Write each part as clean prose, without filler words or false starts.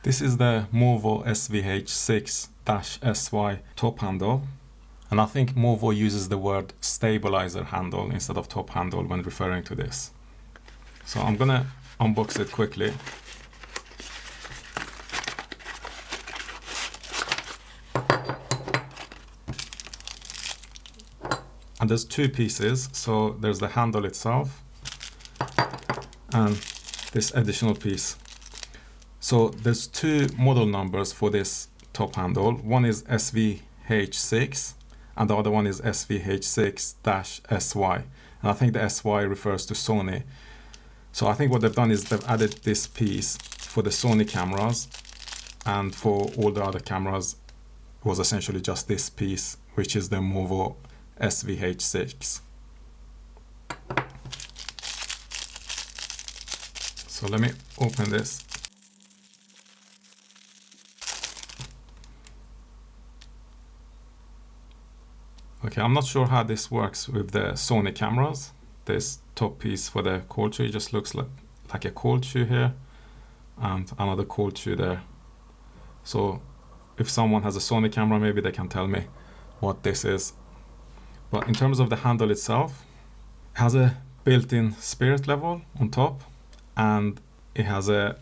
This is the Movo SVH6-SY top handle, and I think Movo uses the word stabilizer handle instead of top handle when referring to this. So I'm gonna unbox it quickly. And there's two pieces, so there's the handle itself and this additional piece. So there's two model numbers for this top handle. One is SVH6 and the other one is SVH6-SY. And I think the SY refers to Sony. So I think what they've done is they've added this piece for the Sony cameras, and for all the other cameras it was essentially just this piece, which is the Movo SVH6. So let me open this. Okay, I'm not sure how this works with the Sony cameras. This top piece for the cold shoe just looks like a cold shoe here and another cold shoe there. So if someone has a Sony camera, maybe they can tell me what this is. But in terms of the handle itself, it has a built-in spirit level on top, and it has a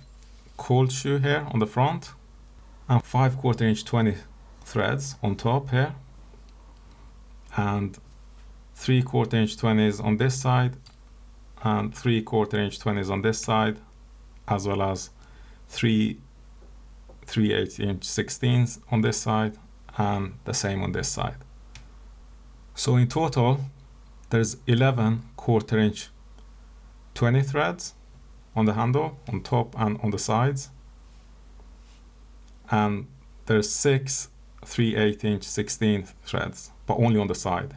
cold shoe here on the front and 5/4 inch 20 threads on top here, and 3/4 inch 20s on this side and 3/4 inch 20s on this side, as well as 3/8 inch 16s on this side and the same on this side. So in total there's 11/4 inch 20 threads on the handle on top and on the sides, and there's 6 3/8 inch 16 threads, but only on the side.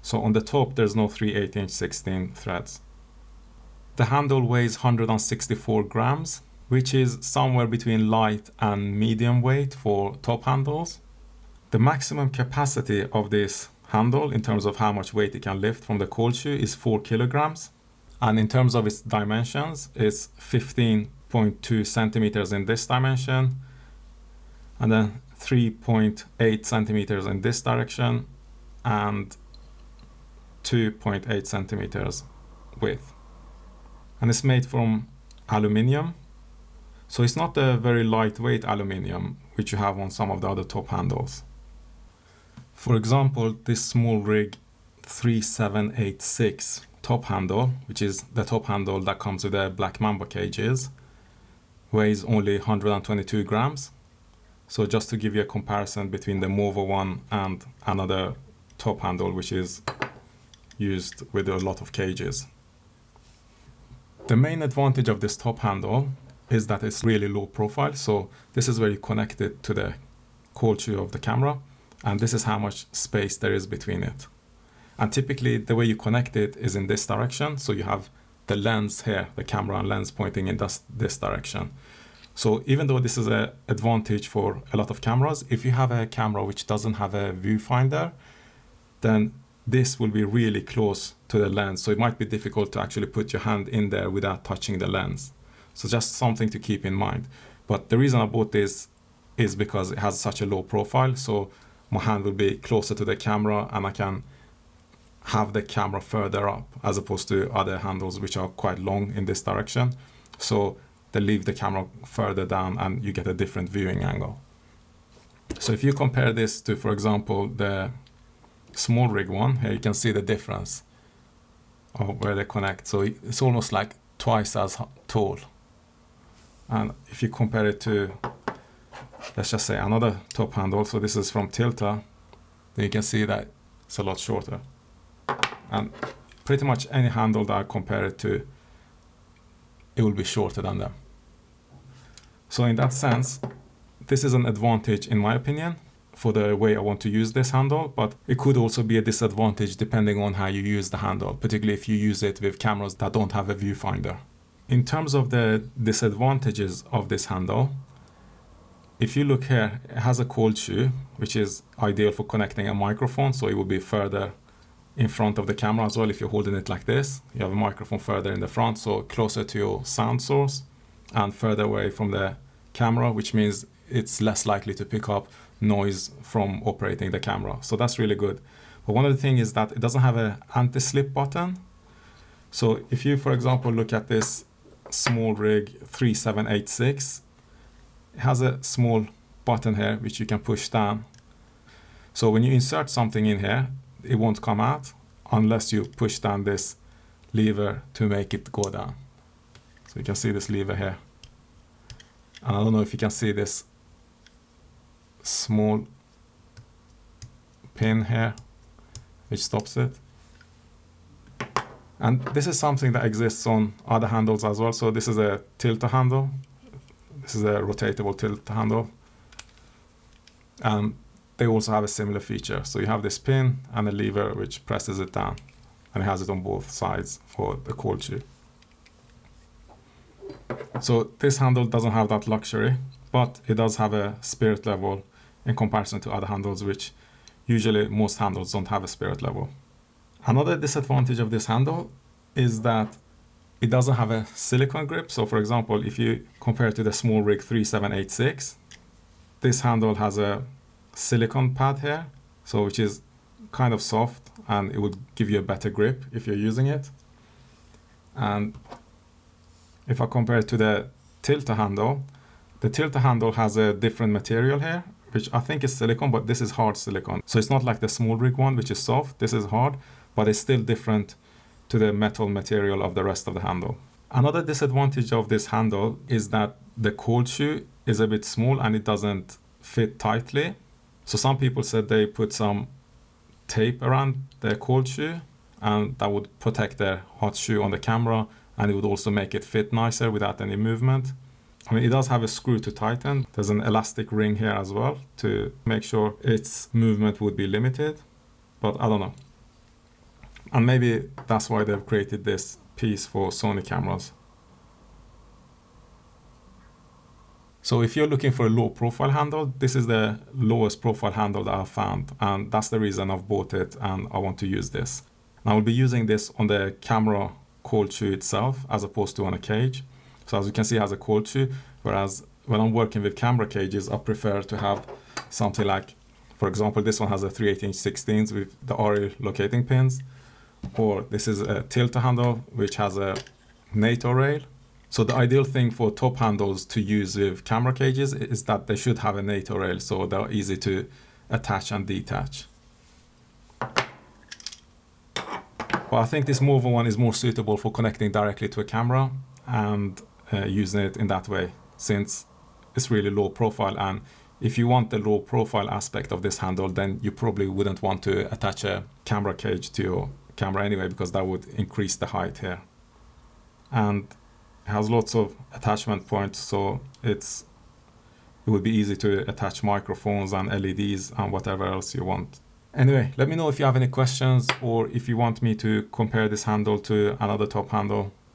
So on the top there's no 3/8 inch 16 threads. The handle weighs 164 grams, which is somewhere between light and medium weight for top handles. The maximum capacity of this handle in terms of how much weight it can lift from the cold shoe is 4 kilograms. And in terms of its dimensions, it's 15.2 centimeters in this dimension, and then 3.8 centimeters in this direction, and 2.8 centimeters width. And it's made from aluminium. So it's not a very lightweight aluminium, which you have on some of the other top handles. For example, this SmallRig 3786 top handle, which is the top handle that comes with the Black Mamba cages, weighs only 122 grams. So just to give you a comparison between the Movo one and another top handle which is used with a lot of cages. The main advantage of this top handle is that it's really low profile. So this is where you connect it to the cold shoe of the camera, and this is how much space there is between it. And typically the way you connect it is in this direction. So you have the lens here, the camera and lens pointing in this direction. So even though this is an advantage for a lot of cameras, if you have a camera which doesn't have a viewfinder, then this will be really close to the lens. So it might be difficult to actually put your hand in there without touching the lens. So just something to keep in mind. But the reason I bought this is because it has such a low profile. So my hand will be closer to the camera and I can have the camera further up as opposed to other handles which are quite long in this direction. So they leave the camera further down and you get a different viewing angle. So if you compare this to, for example, the SmallRig one, here you can see the difference of where they connect. So it's almost like twice as tall. And if you compare it to, let's just say, another top handle, so this is from Tilta, then you can see that it's a lot shorter. And pretty much any handle that I compare it to, it will be shorter than them. So in that sense, this is an advantage in my opinion for the way I want to use this handle, but it could also be a disadvantage depending on how you use the handle, particularly if you use it with cameras that don't have a viewfinder. In terms of the disadvantages of this handle, if you look here, it has a cold shoe, which is ideal for connecting a microphone, so it will be further in front of the camera as well. If you're holding it like this, you have a microphone further in the front, so closer to your sound source and further away from the camera, which means it's less likely to pick up noise from operating the camera. So that's really good. But one of the things is that it doesn't have an anti-slip button. So if you, for example, look at this SmallRig 3786, it has a small button here which you can push down. So when you insert something in here, it won't come out unless you push down this lever to make it go down. So you can see this lever here. And I don't know if you can see this small pin here which stops it. And this is something that exists on other handles as well. So this is a tilter handle. This is a rotatable tilter handle. And they also have a similar feature. So you have this pin and a lever which presses it down. And it has it on both sides for the cold shoe. So this handle doesn't have that luxury, but it does have a spirit level in comparison to other handles, which usually most handles don't have a spirit level. Another disadvantage of this handle is that it doesn't have a silicone grip. So for example, if you compare to the SmallRig 3786, this handle has a silicone pad here, so which is kind of soft, and it would give you a better grip if you're using it. And if I compare it to the tilter handle has a different material here, which I think is silicone, but this is hard silicone. So it's not like the SmallRig one, which is soft. This is hard, but it's still different to the metal material of the rest of the handle. Another disadvantage of this handle is that the cold shoe is a bit small and it doesn't fit tightly. So some people said they put some tape around their cold shoe and that would protect their hot shoe on the camera, and it would also make it fit nicer without any movement. I mean, it does have a screw to tighten. There's an elastic ring here as well to make sure its movement would be limited, but I don't know. And maybe that's why they've created this piece for Sony cameras. So if you're looking for a low profile handle, this is the lowest profile handle that I've found, and that's the reason I've bought it and I want to use this. And I will be using this on the camera cold shoe itself as opposed to on a cage. So as you can see, it has a cold shoe, whereas when I'm working with camera cages, I prefer to have something like, for example, this one has a 3/8" 16s with the RE locating pins, or this is a tilter handle which has a NATO rail. So the ideal thing for top handles to use with camera cages is that they should have a NATO rail, so they're easy to attach and detach. But I think this Movo one is more suitable for connecting directly to a camera and using it in that way, since it's really low profile. And if you want the low profile aspect of this handle, then you probably wouldn't want to attach a camera cage to your camera anyway, because that would increase the height here. And it has lots of attachment points, so it would be easy to attach microphones and LEDs and whatever else you want. Anyway, let me know if you have any questions or if you want me to compare this handle to another top handle.